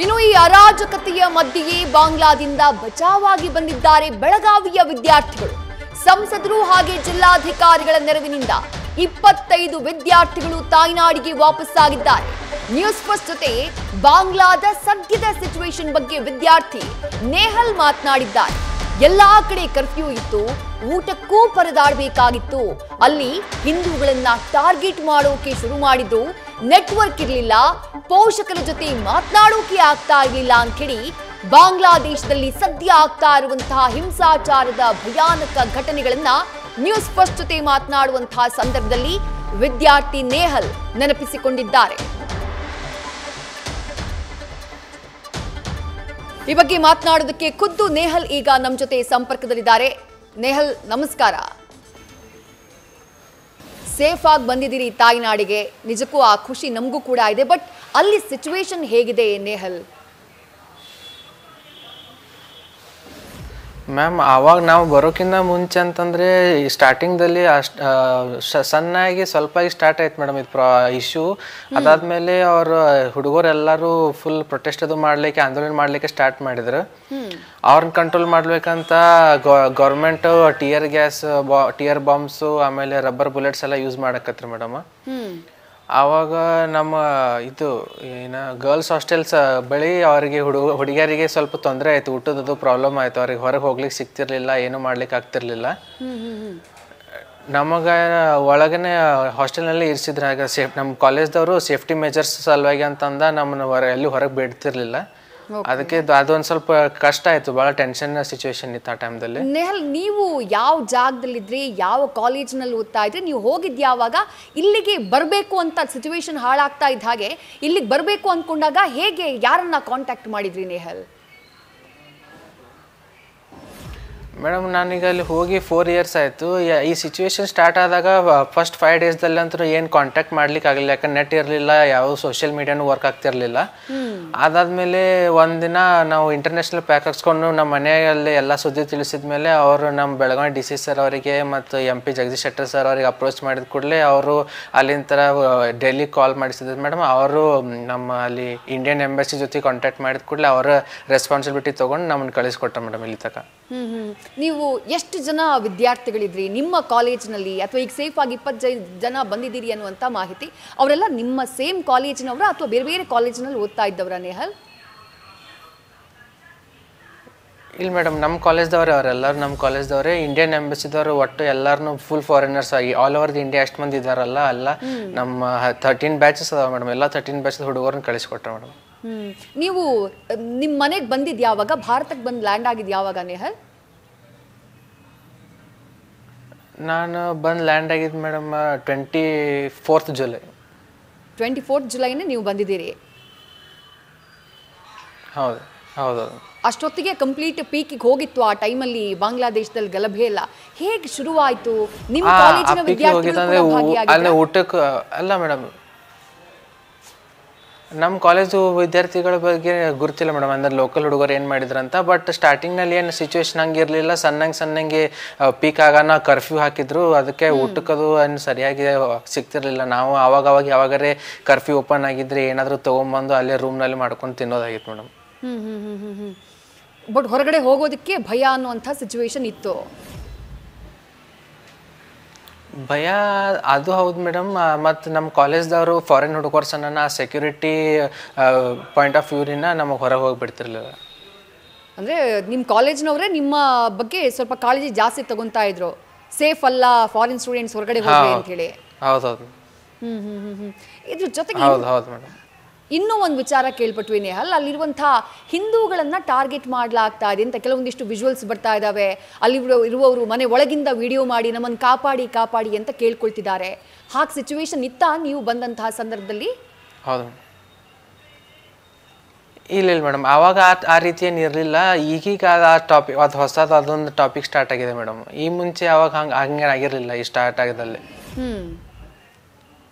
ಇನ್ನು ಈ ಅರಾಜಕತೆಯ ಮಧ್ಯೆಯೇ ಬಾಂಗ್ಲಾದಿಂದ ಬಚಾವಾಗಿ ಬಂದಿದ್ದಾರೆ ಬೆಳಗಾವಿಯ ವಿದ್ಯಾರ್ಥಿಗಳು. ಸಂಸದರು ಹಾಗೆ ಜಿಲ್ಲಾಧಿಕಾರಿಗಳ ನೆರವಿನಿಂದ 25 ವಿದ್ಯಾರ್ಥಿಗಳು ತಾಯ್ನಾಡಿಗೆ ವಾಪಸ್ಸಾಗಿದ್ದಾರೆ. ನ್ಯೂಸ್ ಫಸ್ಟ್ ಜೊತೆ ಬಾಂಗ್ಲಾದ ಸದ್ಯದ ಸಿಚುವೇಶನ್ ಬಗ್ಗೆ ವಿದ್ಯಾರ್ಥಿ ನೇಹಲ್ ಮಾತನಾಡಿದ್ದಾರೆ. ಎಲ್ಲಾ ಕಡೆ ಕರ್ಫ್ಯೂ ಇತ್ತು, ಊಟಕ್ಕೂ ಪರದಾಡಬೇಕಾಗಿತ್ತು. ಅಲ್ಲಿ ಹಿಂದೂಗಳನ್ನ ಟಾರ್ಗೆಟ್ ಮಾಡೋಕೆ ಶುರು ಮಾಡಿದ್ರು. ನೆಟ್ವರ್ಕ್ ಇರಲಿಲ್ಲ, ಪೋಷಕರ ಜೊತೆ ಮಾತನಾಡೋಕೆ ಆಗ್ತಾ ಇರಲಿಲ್ಲ ಅಂಥೇಳಿ ಬಾಂಗ್ಲಾದೇಶದಲ್ಲಿ ಸದ್ಯ ಆಗ್ತಾ ಇರುವಂತಹ ಹಿಂಸಾಚಾರದ ಭಯಾನಕ ಘಟನೆಗಳನ್ನ ನ್ಯೂಸ್ ಫಸ್ಟ್ ಜೊತೆ ಮಾತನಾಡುವಂತಹ ಸಂದರ್ಭದಲ್ಲಿ ವಿದ್ಯಾರ್ಥಿ ನೇಹಲ್ ನೆನಪಿಸಿಕೊಂಡಿದ್ದಾರೆ. ಈ ಬಗ್ಗೆ ಮಾತನಾಡೋದಕ್ಕೆ ಖುದ್ದು ನೇಹಲ್ ಈಗ ನಮ್ಮ ಜೊತೆ ಸಂಪರ್ಕದಲ್ಲಿದ್ದಾರೆ. ನೇಹಲ್, ನಮಸ್ಕಾರ. ಸೇಫ್ ಆಗಿ ಬಂದಿದ್ದೀರಿ ತಾಯ್ನಾಡಿಗೆ, ನಿಜಕ್ಕೂ ಆ ಖುಷಿ ನಮಗೂ ಕೂಡ ಇದೆ. ಬಟ್ ಅಲ್ಲಿ ಸಿಚುವೇಶನ್ ಹೇಗಿದೆ ನೇಹಲ್? ಮ್ಯಾಮ್, ಆವಾಗ ನಾವು ಬರೋಕ್ಕಿಂತ ಮುಂಚೆ ಅಂತಂದರೆ ಸ್ಟಾರ್ಟಿಂಗ್ದಲ್ಲಿ ಸಣ್ಣಾಗಿ ಸ್ವಲ್ಪ ಸ್ಟಾರ್ಟ್ ಆಯ್ತು ಮೇಡಮ್ ಇದು ಇಶ್ಯೂ. ಅದಾದಮೇಲೆ ಅವರು ಹುಡುಗರೆಲ್ಲರೂ ಫುಲ್ ಪ್ರೊಟೆಸ್ಟ್ ಅದು ಮಾಡಲಿಕ್ಕೆ, ಆಂದೋಲನ ಮಾಡಲಿಕ್ಕೆ ಸ್ಟಾರ್ಟ್ ಮಾಡಿದ್ರು. ಅವ್ರನ್ನ ಕಂಟ್ರೋಲ್ ಮಾಡ್ಬೇಕಂತ ಗೌರ್ಮೆಂಟ್ ಟಿಯರ್ ಬಾಂಬ್ಸು ಆಮೇಲೆ ರಬ್ಬರ್ ಬುಲೆಟ್ಸ್ ಎಲ್ಲ ಯೂಸ್ ಮಾಡಕತ್ರಿ ಮೇಡಮ್. ಆವಾಗ ನಮ್ಮ ಇದು ಗರ್ಲ್ಸ್ ಹಾಸ್ಟೆಲ್ಸ್ ಬಳಿ ಅವರಿಗೆ ಹುಡುಗಿಯರಿಗೆ ಸ್ವಲ್ಪ ತೊಂದರೆ ಆಯಿತು, ಊಟದದು ಪ್ರಾಬ್ಲಮ್ ಆಯಿತು. ಅವ್ರಿಗೆ ಹೊರಗೆ ಹೋಗ್ಲಿಕ್ಕೆ ಸಿಗ್ತಿರ್ಲಿಲ್ಲ, ಏನು ಮಾಡ್ಲಿಕ್ಕೆ ಆಗ್ತಿರ್ಲಿಲ್ಲ. ನಮಗೆ ಒಳಗನೆ ಹಾಸ್ಟೆಲ್ನಲ್ಲಿ ಇರಿಸಿದ್ರು. ಆಗ ನಮ್ಮ ಕಾಲೇಜ್ದವರು ಸೇಫ್ಟಿ ಮೆಜರ್ಸ್ ಸಲುವಾಗಿ ಅಂತಂದ ನಮ್ಮನ್ನ ಎಲ್ಲಿ ಹೊರಗೆ ಬಿಡ್ತಿರ್ಲಿಲ್ಲ. ಅದಕ್ಕೆ ಅದೊಂದು ಸ್ವಲ್ಪ ಕಷ್ಟ ಆಯ್ತು, ಬಹಳ ಟೆನ್ಷನ್ ಸಿಚುವೇಶನ್ ಇತ್ತು ಆ ಟೈಮ್ದಲ್ಲಿ. ನೇಹಲ್, ನೀವು ಯಾವ ಜಾಗದಲ್ಲಿದ್ರಿ, ಯಾವ ಕಾಲೇಜ್ನಲ್ಲಿ ಓದ್ತಾ ಇದ್ರಿ, ನೀವು ಹೋಗಿದ್ದು ಯಾವಾಗ? ಇಲ್ಲಿಗೆ ಬರಬೇಕು ಅಂತ ಸಿಚುವೇಶನ್ ಹಾಳಾಗ್ತಾ ಇದ್ದ ಹಾಗೆ ಇಲ್ಲಿಗೆ ಬರಬೇಕು ಅಂದ್ಕೊಂಡಾಗ ಹೇಗೆ, ಯಾರನ್ನ ಕಾಂಟ್ಯಾಕ್ಟ್ ಮಾಡಿದ್ರಿ ನೇಹಲ್? ಮೇಡಮ್, ನಾನೀಗ ಅಲ್ಲಿ ಹೋಗಿ 4 years ಆಯಿತು. ಈ ಸಿಚುವೇಶನ್ ಸ್ಟಾರ್ಟ್ ಆದಾಗ ಫಸ್ಟ್ 5 daysದಲ್ಲಿ ಅಂತೂ ಏನು ಕಾಂಟ್ಯಾಕ್ಟ್ ಮಾಡ್ಲಿಕ್ಕೆ ಆಗಲಿಲ್ಲ, ಯಾಕಂದ್ರೆ ನೆಟ್ ಇರಲಿಲ್ಲ, ಯಾವ ಸೋಷಿಯಲ್ ಮೀಡಿಯಾನು ವರ್ಕ್ ಆಗ್ತಿರ್ಲಿಲ್ಲ. ಅದಾದಮೇಲೆ ಒಂದಿನ ನಾವು ಇಂಟರ್ನ್ಯಾಷನಲ್ ಪ್ಯಾಕ್ ಹಾಕ್ಸ್ಕೊಂಡು ನಮ್ಮ ಮನೆಯಲ್ಲಿ ಎಲ್ಲ ಸುದ್ದಿ ತಿಳಿಸಿದ ಮೇಲೆ ಅವರು ನಮ್ಮ ಬೆಳಗಾವಿ DC ಸರ್ ಅವರಿಗೆ ಮತ್ತು MP ಜಗದೀಶ್ ಶೆಟ್ಟರ್ ಸರ್ ಅವರಿಗೆ ಅಪ್ರೋಚ್ ಮಾಡಿದ ಕೂಡಲೇ ಅವರು ಅಲ್ಲಿಂದ ಡೆಲ್ಲಿ ಕಾಲ್ ಮಾಡಿಸಿದ್ರು ಮೇಡಮ್. ಅವರು ನಮ್ಮ ಅಲ್ಲಿ ಇಂಡಿಯನ್ ಎಂಬಸಿ ಜೊತೆ ಕಾಂಟ್ಯಾಕ್ಟ್ ಮಾಡಿದ ಕೂಡಲೇ ಅವರ ರೆಸ್ಪಾನ್ಸಿಬಿಲಿಟಿ ತೊಗೊಂಡು ನಮ್ಮನ್ನು ಕಳಿಸ್ಕೊಟ್ಟ ಮೇಡಮ್ ಇಲ್ಲಿ ತನಕ. ನೀವು ಎಷ್ಟು ಜನ ವಿದ್ಯಾರ್ಥಿಗಳಿದ್ರಿ ನಿಮ್ಮ ಕಾಲೇಜಿನಲ್ಲಿ? ಅಥವಾ ಈಗ ಸೇಫ್ ಆಗಿ 25 ಜನ ಬಂದಿದ್ದೀರಿ ಅನ್ನುವಂಥ ಮಾಹಿತಿ, ಅವರೆಲ್ಲ ನಿಮ್ಮ ಸೇಮ್ ಕಾಲೇಜಿನವರ ಅಥವಾ ಬೇರೆ ಬೇರೆ ಕಾಲೇಜಿನಲ್ಲಿ ಓದ್ತಾ ಇದ್ದವರ ನೇಹಲ್? ಇಲ್ಲ ಮೇಡಮ್, ನಮ್ಮ ಕಾಲೇಜ್ದವ್ರೆ, ಅವರೆಲ್ಲರೂ ನಮ್ಮ ಕಾಲೇಜ್ದವ್ರೆ. ಇಂಡಿಯನ್ ಎಂಬಸಿದವರು ಒಟ್ಟು ಎಲ್ಲರೂ ಫುಲ್ ಫಾರಿನರ್ಸ್ ಆಗಿ ಆಲ್ ಓವರ್ ದಿ ಇಂಡಿಯಾ ಎಷ್ಟು ಮಂದಿ ಇದ್ದಾರಲ್ಲ ಎಲ್ಲ ನಮ್ಮ 13 ಬ್ಯಾಚಸ್ ಅದಾವೆ ಮೇಡಮ್. ಎಲ್ಲ 13 ಬ್ಯಾಚಸ್ ಹುಡುಗರನ್ನ ಕಳಿಸ್ಕೊಟ್ರೆ ಮೇಡಮ್. ನೀವು ನಿಮ್ಮ ಮನೆಗೆ ಬಂದಿದ್ದು ಯಾವಾಗ, ಭಾರತಕ್ಕೆ ಬಂದು ಲ್ಯಾಂಡ್ ಆಗಿದ್ದು ಯಾವಾಗ ನೇಹಲ್? ನಾನು ಬಂದು ಲ್ಯಾಂಡ್ ಆಗಿದ್ದು ಮೇಡಮ್ 24th July. 24th Julyನೇ ನೀವು ಬಂದಿದ್ದೀರಿ? ಹೌದು ಹೌದು. ಅಷ್ಟೊತ್ತಿಗೆ ಕಂಪ್ಲೀಟ್ ಪೀಕಿಗೆ ಹೋಗಿತ್ತು ಆ ಟೈಮಲ್ಲಿ ಬಾಂಗ್ಲಾದೇಶದಲ್ಲಿ ಗಲಭೆ ಎಲ್ಲ ಹೇಗೆ ಶುರುವಾಯಿತು? ನಿಮ್ಮ ಕಾಲೇಜಿನ ವಿದ್ಯಾರ್ಥಿಗಳು ಊಟಕ್ಕೆ ಅಲ್ಲ ಮೇಡಮ್, ನಮ್ಮ ಕಾಲೇಜು ವಿದ್ಯಾರ್ಥಿಗಳ ಬಗ್ಗೆ ಗುರುತಿಲ್ಲ ಮೇಡಮ್, ಅಂದ್ರೆ ಲೋಕಲ್ ಹುಡುಗರು ಏನು ಮಾಡಿದ್ರಂತ. ಬಟ್ ಸ್ಟಾರ್ಟಿಂಗ್ನಲ್ಲಿ ಏನು ಸಿಚುವೇಶನ್ ಹಂಗಿರಲಿಲ್ಲ. ಸಣ್ಣಂಗೆ ಪೀಕ್ ಆಗೋಣ ಕರ್ಫ್ಯೂ ಹಾಕಿದ್ರು. ಅದಕ್ಕೆ ಊಟಕ್ಕದು ಏನು ಸರಿಯಾಗಿ ಸಿಗ್ತಿರ್ಲಿಲ್ಲ. ನಾವು ಆವಾಗ ಯಾವಾಗರೇ ಕರ್ಫ್ಯೂ ಓಪನ್ ಆಗಿದ್ರೆ ಏನಾದರೂ ತೊಗೊಂಬಂದು ಅಲ್ಲೇ ರೂಮ್ನಲ್ಲಿ ಮಾಡ್ಕೊಂಡು ತಿನ್ನೋದಾಗಿತ್ತು ಮೇಡಮ್. ಬಟ್ ಹೊರಗಡೆ ಹೋಗೋದಕ್ಕೆ ಭಯ ಅನ್ನುವಂಥ ಸಿಚುವೇಶನ್ ಇತ್ತು? ಭಯ ಅದು ಹೌದು ಮೇಡಮ್. ಮತ್ತು ನಮ್ಮ ಕಾಲೇಜ್ದವರು ಫಾರಿನ್ ಹುಡುಗರ್ಸನ್ನ ಸೆಕ್ಯೂರಿಟಿ ಪಾಯಿಂಟ್ ಆಫ್ ವ್ಯೂರಿಂದ ನಮಗೆ ಹೊರಗೆ ಹೋಗಿಬಿಡ್ತಿರ್ಲಿಲ್ಲ. ಅಂದರೆ ನಿಮ್ಮ ಕಾಲೇಜ್ನವರೇ ನಿಮ್ಮ ಬಗ್ಗೆ ಸ್ವಲ್ಪ ಕಾಳಜಿ ಜಾಸ್ತಿ ತಗೊತಾ ಇದ್ರು, ಸೇಫ್ ಅಲ್ಲ ಫಾರಿನ್ ಸ್ಟೂಡೆಂಟ್ಸ್ ಹೊರಗಡೆ ಹೋಗಿ ಅಂತ ಹೇಳಿ? ಹೌದೌದು. ಇದ್ರ ಜೊತೆಗೆ ಹೌದು ಮೇಡಮ್, ಇನ್ನೂ ಒಂದು ವಿಚಾರ ಕೇಳ್ಪಟ್ವಿ ನೇಹಲ್, ಅಲ್ಲಿರುವಂತಹ ಹಿಂದೂಗಳನ್ನ ಟಾರ್ಗೆಟ್ ಮಾಡಲಾಗ್ತಾ ಇದೆ ಅಂತ ಕೆಲವೊಂದಿಷ್ಟು ವಿಜುವಲ್ಸ್ ಬರ್ತಾ ಇದ್ದಾವೆ. ಅಲ್ಲಿ ಇರುವವರು ಮನೆ ಒಳಗಿಂದ ವಿಡಿಯೋ ಮಾಡಿ ನಮ್ಮನ್ನು ಕಾಪಾಡಿ ಅಂತ ಕೇಳ್ಕೊಳ್ತಿದ್ದಾರೆ. ಹಾಗೆ ಸಿಚುವೇಶನ್ ಇತ್ತಾ ನೀವು ಬಂದಂತಹ ಸಂದರ್ಭದಲ್ಲಿ? ಹೌದು ಇಲ್ಲ ಮೇಡಮ್, ಆವಾಗ ಆ ರೀತಿ ಏನು ಇರಲಿಲ್ಲ. ಈಗೀಗ ಆ ಟಾಪಿಕ್ ಅದು ಹೊಸದು ಅದೊಂದು ಟಾಪಿಕ್ ಸ್ಟಾರ್ಟ್ ಆಗಿದೆ ಮೇಡಮ್. ಈ ಮುಂಚೆ ಅವಾಗ ಹಂಗೆ ಆಗಿರಲಿಲ್ಲ ಈ ಸ್ಟಾರ್ಟ್ ಆಗಿದ್ದಲ್ಲಿ.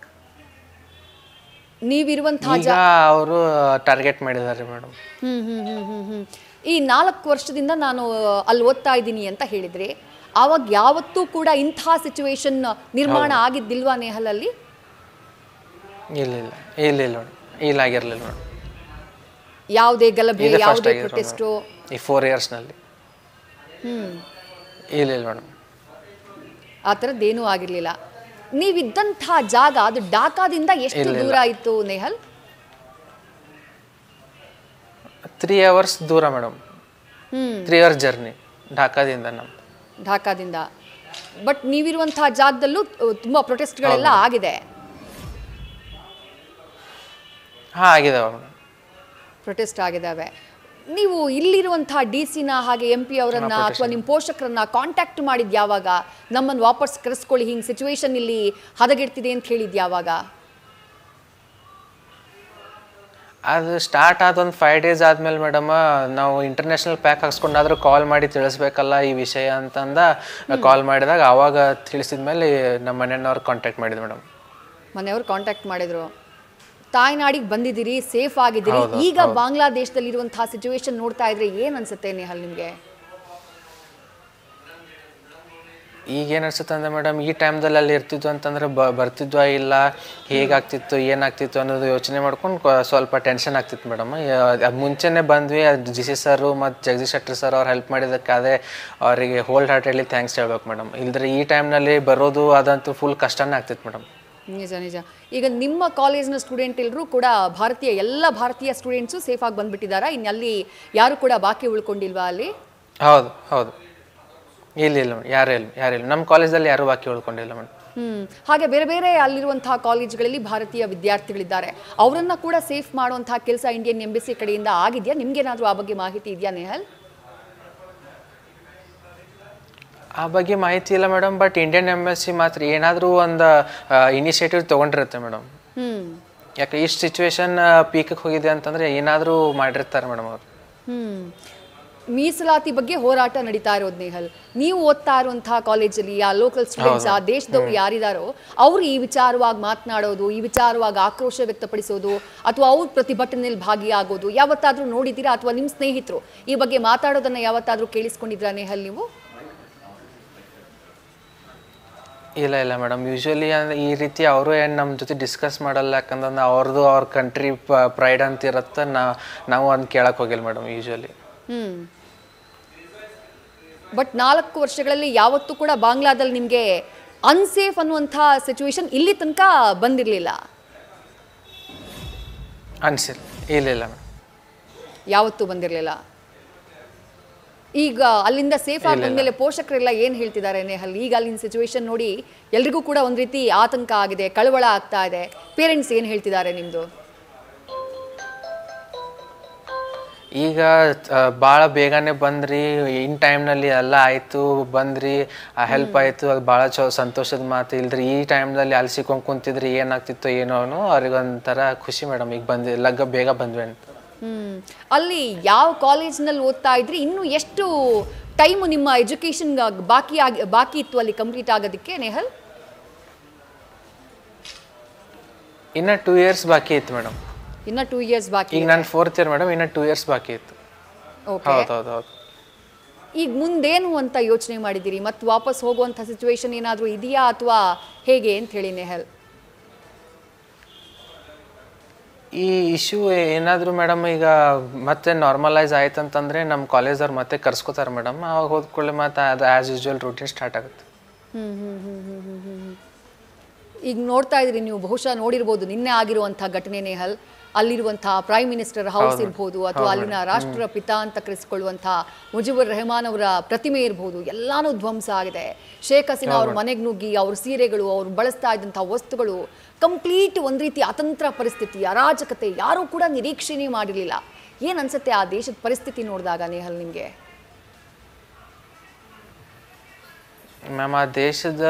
ನೀವಿರುವಂತಹ ಅವರು ಟಾರ್ಗೆಟ್ ಮಾಡಿದ್ದಾರೆ ಮೇಡಮ್. ಈ 4 ವರ್ಷದಿಂದ ನಾನು ಅಲ್ಲಿ ಓದ್ತಾ ಇದ್ದೀನಿ ಅಂತ ಹೇಳಿದ್ರೆ, ಆವಾಗ ಯಾವತ್ತೂ ಕೂಡ ಇಂಥ ಸಿಚುವೇಶನ್ ನಿರ್ಮಾಣ ಆಗಿದ್ದಿಲ್ವಾ ನೇಹಲ್ ಅಲ್ಲಿ? ಇಲ್ಲ ಆಗಿರಲಿಲ್ಲ ಮೇಡಮ್. ಯಾವುದೇ ಗಲಭೆ ಇದೇ ಫಸ್ಟ್ ಯಾವುದೇ ಆಗಿರೋದು ಪ್ರೊಟೆಸ್ಟು? ಈ 4 ಇಯರ್ಸ್ನಲ್ಲಿ ಇಲ್ಲ ಮೇಡಮ್. ಆ ಥರದ್ದೇನೂ ಆಗಿರಲಿಲ್ಲ. ನೀವಿದ್ದಂಥ ಜಾಗ ಅದು ಢಾಕಾದಿಂದ ಎಷ್ಟು ದೂರ ಇತ್ತು ನೇಹಲ್? 3 hours ದೂರ ಮೇಡಮ್. 3 hours ಜರ್ನಿ ಢಾಕಾದಿಂದ ಢಾಕಾದಿಂದ. ಬಟ್ ನೀವಿರುವಂತಹ ಜಾಗದಲ್ಲೂ ತುಂಬಾ ಪ್ರೊಟೆಸ್ಟ್ಗಳೆಲ್ಲ ಆಗಿದೆ. ಹಾಂ ಆಗಿದಾವೆ ಮೇಡಮ್. ಪ್ರೊಟೆಸ್ಟ್ ಆಗಿದ್ದಾವೆ. ನೀವು ಇಲ್ಲಿರುವಂತಹ DC ನ ಹಾಗೆ MP ಅವರನ್ನ ಅಥವಾ ನಿಮ್ಮ ಪೋಷಕರನ್ನ ಕಾಂಟ್ಯಾಕ್ಟ್ ಮಾಡಿದ್ ಯಾವಾಗ? ನಮ್ಮನ್ನು ವಾಪಸ್ ಕರೆಸ್ಕೊಳ್ಳಿ, ಹಿಂಗೆ ಸಿಚುವೇಶನ್ ಇಲ್ಲಿ ಹದಗೆಡ್ತಿದೆ ಅಂತ ಹೇಳಿದ್ ಯಾವಾಗ? ಅದು ಸ್ಟಾರ್ಟ್ ಆದ ಒಂದು 5 days ಆದಮೇಲೆ ಮೇಡಮ್ ನಾವು ಇಂಟರ್ನ್ಯಾಷನಲ್ ಪ್ಯಾಕ್ ಹಾಕ್ಸ್ಕೊಂಡಾದ್ರೂ ಕಾಲ್ ಮಾಡಿ ತಿಳಿಸ್ಬೇಕಲ್ಲ ಈ ವಿಷಯ ಅಂತಂದ ಕಾಲ್ ಮಾಡಿದಾಗ ಆವಾಗ ತಿಳಿಸಿದ ಮೇಲೆ ನಮ್ಮ ಮನೆಯವ್ರು ಕಾಂಟ್ಯಾಕ್ಟ್ ಮಾಡಿದ್ರು ಮೇಡಮ್. ಮನೆಯವ್ರು ಕಾಂಟ್ಯಾಕ್ಟ್ ಮಾಡಿದ್ರು. ತಾಯ್ನಾಡಿಗೆ ಬಂದಿದ್ದೀರಿ, ಸೇಫ್ ಆಗಿದ್ದೀರಿ. ಈಗ ಬಾಂಗ್ಲಾದೇಶದಲ್ಲಿರುವಂತಹ ಸಿಚುವೇಶನ್ ನೋಡ್ತಾ ಇದ್ರೆ ಏನ್ ಅನ್ಸುತ್ತೆ ನೇಹಲ್ ನಿಮ್ಗೆ? ಈಗ ಏನು ಅನ್ಸುತ್ತೆ ಅಂದರೆ ಮೇಡಮ್, ಈ ಟೈಮ್ದಲ್ಲಿ ಅಲ್ಲಿ ಇರ್ತಿದ್ವು ಅಂತಂದ್ರೆ ಬರ್ತಿದ್ವಾ ಇಲ್ಲ, ಹೇಗಾಗ್ತಿತ್ತು ಏನಾಗ್ತಿತ್ತು ಅನ್ನೋದು ಯೋಚನೆ ಮಾಡ್ಕೊಂಡು ಸ್ವಲ್ಪ ಟೆನ್ಷನ್ ಆಗ್ತಿತ್ತು ಮೇಡಮ್. ಅದು ಮುಂಚೆನೇ ಬಂದ್ವಿ, GC ಸರು ಮತ್ತು ಜಗದೀಶ್ ಶೆಟ್ಟರ್ ಸರ್ ಅವ್ರು ಹೆಲ್ಪ್ ಮಾಡಿದ್ದಕ್ಕೆ ಅದೇ ಅವರಿಗೆ ಹೋಲ್ಡ್ ಹಾರ್ಟೆಡ್ಲಿ ಥ್ಯಾಂಕ್ಸ್ ಹೇಳ್ಬೇಕು ಮೇಡಮ್. ಇಲ್ದ್ರೆ ಈ ಟೈಮ್ನಲ್ಲಿ ಬರೋದು ಅದಂತೂ ಫುಲ್ ಕಷ್ಟನೇ ಆಗ್ತಿತ್ತು ಮೇಡಮ್. ನಿಜ ನಿಜ. ಈಗ ನಿಮ್ಮ ಕಾಲೇಜ್ನ ಸ್ಟೂಡೆಂಟ್ ಎಲ್ಲರೂ ಕೂಡ ಎಲ್ಲ ಭಾರತೀಯ ಸ್ಟೂಡೆಂಟ್ಸು ಸೇಫ್ ಆಗಿ ಬಂದ್ಬಿಟ್ಟಿದ್ದಾರಾ? ಅಲ್ಲಿ ಯಾರು ಕೂಡ ಬಾಕಿ ಉಳ್ಕೊಂಡಿಲ್ವಾ ಅಲ್ಲಿ? ಹೌದು ಹೌದು, ಇಲ್ಲ ಯಾರಿಲ್ಲ ನಮ್ಮ ಕಾಲೇಜಲ್ಲಿ ಯಾರು ಬಾಕಿ ಉಳ್ಕೊಂಡಿಲ್ಲ ಮೇಡಮ್. ಹಾಗೆ ಬೇರೆ ಬೇರೆ ಅಲ್ಲಿರುವಂತಹ ಕಾಲೇಜ್ಗಳಲ್ಲಿ ಭಾರತೀಯ ವಿದ್ಯಾರ್ಥಿಗಳಿದ್ದಾರೆ, ಅವರನ್ನ ಕೂಡ ಸೇಫ್ ಮಾಡುವಂತಹ ಕೆಲಸ ಇಂಡಿಯನ್ ಎಂಬಸಿ ಕಡೆಯಿಂದ ಆಗಿದೆಯಾ? ನಿಮ್ಗೇನಾದ್ರೂ ಆ ಬಗ್ಗೆ ಮಾಹಿತಿ ಇದೆಯಾ ನೇಹಲ್? ಆ ಬಗ್ಗೆ ಮಾಹಿತಿ ಇಲ್ಲ ಮೇಡಮ್, ಬಟ್ ಇಂಡಿಯನ್ ಎಂಬಸಿ ಮಾತ್ರ ಏನಾದರೂ ಒಂದು ಇನಿಷಿಯೇಟಿವ್ ತೊಗೊಂಡಿರುತ್ತೆ ಮೇಡಮ್. ಯಾಕೆ ಇಷ್ಟು ಸಿಚುವೇಶನ್ ಪೀಕಿಗೆ ಹೋಗಿದೆ ಅಂತಂದರೆ ಏನಾದರೂ ಮಾಡಿರ್ತಾರೆ ಮೇಡಮ್ ಅವರು. ಮೀಸಲಾತಿ ಬಗ್ಗೆ ಹೋರಾಟ ನಡೀತಾ ಇರೋದು ನೇಹಲ್. ನೀವು ಓದ್ತಾ ಇರುವಂತಹ ಕಾಲೇಜಲ್ಲಿ ಆ ಲೋಕಲ್ ಸ್ಟೂಡೆಂಟ್ಸ್, ಆ ದೇಶದವ್ರು ಯಾರಿದಾರೋ ಅವರು ಈ ವಿಚಾರವಾಗಿ ಮಾತನಾಡೋದು, ಈ ವಿಚಾರವಾಗಿ ಆಕ್ರೋಶ ವ್ಯಕ್ತಪಡಿಸೋದು ಅಥವಾ ಅವ್ರ ಪ್ರತಿಭಟನೆಯಲ್ಲಿ ಭಾಗಿಯಾಗೋದು ಯಾವತ್ತಾದ್ರೂ ನೋಡಿದ್ದೀರಾ? ಅಥವಾ ನಿಮ್ಮ ಸ್ನೇಹಿತರು ಈ ಬಗ್ಗೆ ಮಾತಾಡೋದನ್ನ ಯಾವತ್ತಾದ್ರೂ ಕೇಳಿಸ್ಕೊಂಡಿದ್ರಾ ನೇಹಲ್ ನೀವು? ಇಲ್ಲ ಮೇಡಮ್, ಯೂಶ್ವಲಿ ಈ ರೀತಿ ಅವರು ಏನು ನಮ್ಮ ಜೊತೆ ಡಿಸ್ಕಸ್ ಮಾಡಲ್ಲ. ಯಾಕಂದ್ರೆ ಅವ್ರದ್ದು ಅವ್ರ ಕಂಟ್ರಿ ಪ್ರೈಡ್ ಅಂತ ಇರುತ್ತೆ, ನಾವು ಅದನ್ನ ಕೇಳಕ್ಕೆ ಹೋಗಿಲ್ಲ ಮೇಡಮ್ ಯೂಶ್ವಲಿ. ಬಟ್ 4 ವರ್ಷಗಳಲ್ಲಿ ಯಾವತ್ತೂ ಕೂಡ ಬಾಂಗ್ಲಾದಲ್ಲಿ ನಿಮಗೆ ಅನ್ಸೇಫ್ ಅನ್ನುವಂಥ ಸಿಚುವೇಶನ್ ಇಲ್ಲಿ ತನಕ ಬಂದಿರಲಿಲ್ಲ? ಅನ್ಸಿಲ್ಲ, ಇಲ್ಲ ಮೇಡಮ್, ಯಾವತ್ತೂ ಬಂದಿರಲಿಲ್ಲ. ಈಗ ಅಲ್ಲಿಂದ ಸೇಫ್ ಆಗಿ ಬಂದ್ಮೇಲೆ ಪೋಷಕರೆಲ್ಲ ಏನು ಹೇಳ್ತಿದ್ದಾರೆ ನೇಹಲ್? ಈಗ ಅಲ್ಲಿನ ಸಿಚುವೇಶನ್ ನೋಡಿ ಎಲ್ರಿಗೂ ಕೂಡ ಒಂದು ರೀತಿ ಆತಂಕ ಆಗಿದೆ, ಕಳವಳ ಆಗ್ತಾ ಇದೆ. ಪೇರೆಂಟ್ಸ್ ಏನು ಹೇಳ್ತಿದ್ದಾರೆ ನಿಮ್ಮದು? ಈಗ ಭಾಳ ಬೇಗನೆ ಬಂದ್ರಿ, ಇನ್ ಟೈಮ್ನಲ್ಲಿ ಎಲ್ಲ ಆಯಿತು, ಬಂದ್ರಿ, ಹೆಲ್ಪ್ ಆಯಿತು, ಅದು ಭಾಳ ಸಂತೋಷದ ಮಾತು. ಇಲ್ದ್ರಿ ಈ ಟೈಮ್ನಲ್ಲಿ ಅಲ್ಲಿ ಸಿಕ್ಕೊಂಡು ಕುಂತಿದ್ರಿ ಏನಾಗ್ತಿತ್ತು ಏನೋ ಅವ್ರಿಗೊಂಥರ ಖುಷಿ ಮೇಡಮ್, ಈಗ ಬೇಗ ಬಂದ್ವಿ ಅಂತ. ಅಲ್ಲಿ ಯಾವ ಕಾಲೇಜ್ನಲ್ಲಿ ಓದ್ತಾ ಇದ್ರಿ? ಇನ್ನು ಎಷ್ಟು ಟೈಮು ನಿಮ್ಮ ಎಜುಕೇಶನ್ ಬಾಕಿ ಇತ್ತು ಅಲ್ಲಿ ಕಂಪ್ಲೀಟ್ ಆಗೋದಕ್ಕೆ ನೇಹಲ್? ಇನ್ನು 2 years ಬಾಕಿ ಇತ್ತು ಮೇಡಮ್. ಇನ್ನು 2 years ಬಾಕಿ? ಈಗ ನಾನು 4th year ಮೇಡಮ್, ಇನ್ನು 2 years ಬಾಕಿ ಇತ್ತು. ಹೌದು. ಈಗ ಮುಂದೇನು ಅಂತ ಯೋಚನೆ ಮಾಡಿದ್ದೀರಿ? ಮತ್ತೆ ವಾಪಸ್ ಹೋಗುವಂಥ ಸಿಚುವೇಶನ್ ಏನಾದರೂ ಇದೆಯಾ ಅಥವಾ ಹೇಗೆ ಅಂತ ಹೇಳಿ ನೇಹಲ್? ಈ ಇಶ್ಯೂ ಏನಾದರೂ ಮೇಡಮ್ ಈಗ ಮತ್ತೆ ನಾರ್ಮಲೈಸ್ ಆಯ್ತಂತಂದರೆ ನಮ್ಮ ಕಾಲೇಜವ್ರು ಮತ್ತೆ ಕರ್ಸ್ಕೋತಾರೆ ಮೇಡಮ್. ಅವಾಗ ಹೋದ್ಕೊಳ್ಳಿ ಮತ್ತೆ ಅದು ಆ್ಯಸ್ ಯೂಶ್ವಲ್ ರೂಟೀನ್ ಸ್ಟಾರ್ಟ್ ಆಗುತ್ತೆ. ಈಗ ನೋಡ್ತಾ ಇದ್ರಿ ನೀವು, ಬಹುಶಃ ನೋಡಿರ್ಬೋದು ನಿನ್ನೆ ಆಗಿರುವಂಥ ಘಟನೆ ನೇಹಲ್. ಅಲ್ಲಿರುವಂತಹ ಪ್ರೈಮ್ ಮಿನಿಸ್ಟರ್ ಹೌಸ್ ಇರ್ಬೋದು ಅಥವಾ ಅಲ್ಲಿನ ರಾಷ್ಟ್ರಪಿತ ಅಂತ ಕರೆಸಿಕೊಳ್ಳುವಂತಹ ಮುಜಿಬುರ್ ರೆಹಮಾನ್ ಅವರ ಪ್ರತಿಮೆ ಇರ್ಬೋದು, ಎಲ್ಲಾನು ಧ್ವಂಸ ಆಗಿದೆ. ಶೇಖ್ ಹಸೀನಾ ಅವ್ರ ಮನೆಗೆ ನುಗ್ಗಿ ಅವ್ರ ಸೀರೆಗಳು, ಅವ್ರು ಬಳಸ್ತಾ ಇದ್ದಂಥ ವಸ್ತುಗಳು, ಕಂಪ್ಲೀಟ್ ಒಂದು ರೀತಿ ಅತಂತ್ರ ಪರಿಸ್ಥಿತಿ, ಅರಾಜಕತೆ, ಯಾರೂ ಕೂಡ ನಿರೀಕ್ಷೆನೇ ಮಾಡಿರಲಿಲ್ಲ. ಏನು ಅನ್ಸುತ್ತೆ ಆ ದೇಶದ ಪರಿಸ್ಥಿತಿ ನೋಡಿದಾಗ ನೇಹಲ್ ನಿಮಗೆ? ಮ್ಯಾಮ್, ಆ ದೇಶದ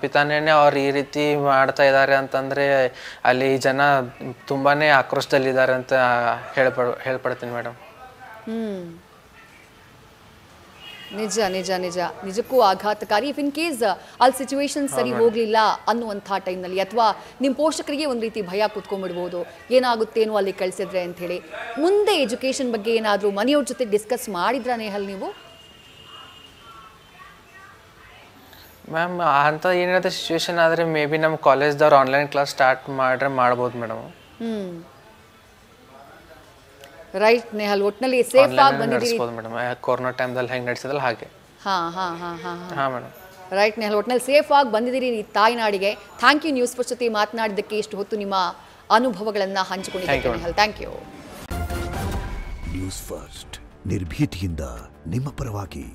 ಪಿತಾನೇ ಅವ್ರು ಈ ರೀತಿ ಮಾಡ್ತಾ ಇದ್ದಾರೆ ಅಂತಂದರೆ ಅಲ್ಲಿ ಜನ ತುಂಬಾ ಆಕ್ರೋಶದಲ್ಲಿದ್ದಾರೆ ಅಂತ ಹೇಳ್ಪಡ್ತೀನಿ ಮೇಡಮ್. ನಿಜಕ್ಕೂ ಆಘಾತಕಾರಿ. ಇಫ್ ಇನ್ ಕೇಸ್ ಅಲ್ಲಿ ಸಿಚುವೇಶನ್ ಸರಿ ಹೋಗಲಿಲ್ಲ ಅನ್ನುವಂಥ ಟೈಮ್ನಲ್ಲಿ ಅಥವಾ ನಿಮ್ಮ ಪೋಷಕರಿಗೆ ಒಂದು ರೀತಿ ಭಯ ಕೂತ್ಕೊಂಡ್ಬಿಡ್ಬೋದು, ಏನಾಗುತ್ತೇನೋ ಅಲ್ಲಿ ಕಳಿಸಿದ್ರೆ ಅಂಥೇಳಿ. ಮುಂದೆ ಎಜುಕೇಷನ್ ಬಗ್ಗೆ ಏನಾದರೂ ಮನೆಯವ್ರ ಜೊತೆ ಡಿಸ್ಕಸ್ ಮಾಡಿದ್ರಾ ನೇಹಲ್ ನೀವು? ಮ್ಯಾಮ್, ಅಂಥ ಏನಾದರೂ ಸಿಚುವೇಶನ್ ಆದರೆ ಮೇ ಬಿ ನಮ್ಮ ಕಾಲೇಜ್ದವ್ರು ಆನ್ಲೈನ್ ಕ್ಲಾಸ್ ಸ್ಟಾರ್ಟ್ ಮಾಡ್ಬೋದು ಮೇಡಮ್. ರೈಟ್ ನೇಹಲ್, ಒಟ್ಟಿನಲ್ಲಿ ಸೇಫ್ ಆಗಿ ಬಂದಿದ್ದೀರಿ. ನಡೆಸ್ಬೋದು ಮೇಡಮ್, ಕೊರೋನಾ ಟೈಮ್ದಲ್ಲಿ ಹೆಂಗೆ ನಡೆಸಿದಲ್ಲ ಹಾಗೆ. ಹಾಂ ಮೇಡಮ್. ರೈಟ್ ನೇಹಲ್, ಒಟ್ಟಿನಲ್ಲಿ ಸೇಫ್ ಆಗಿ ಬಂದಿದ್ದೀರಿ ಈ ತಾಯ್ನಾಡಿಗೆ. ಥ್ಯಾಂಕ್ ಯು ನ್ಯೂಸ್ ಫಸ್ಟ್ ಜೊತೆ ಮಾತನಾಡಿದ್ದಕ್ಕೆ, ಇಷ್ಟು ಹೊತ್ತು ನಿಮ್ಮ ಅನುಭವಗಳನ್ನು ಹಂಚಿಕೊಂಡಿದ್ದಕ್ಕೆ Nehal, thank you. News first ನಿರ್ಭೀತಿಯಿಂದ ನಿಮ್ಮ ಪರವಾಗಿ.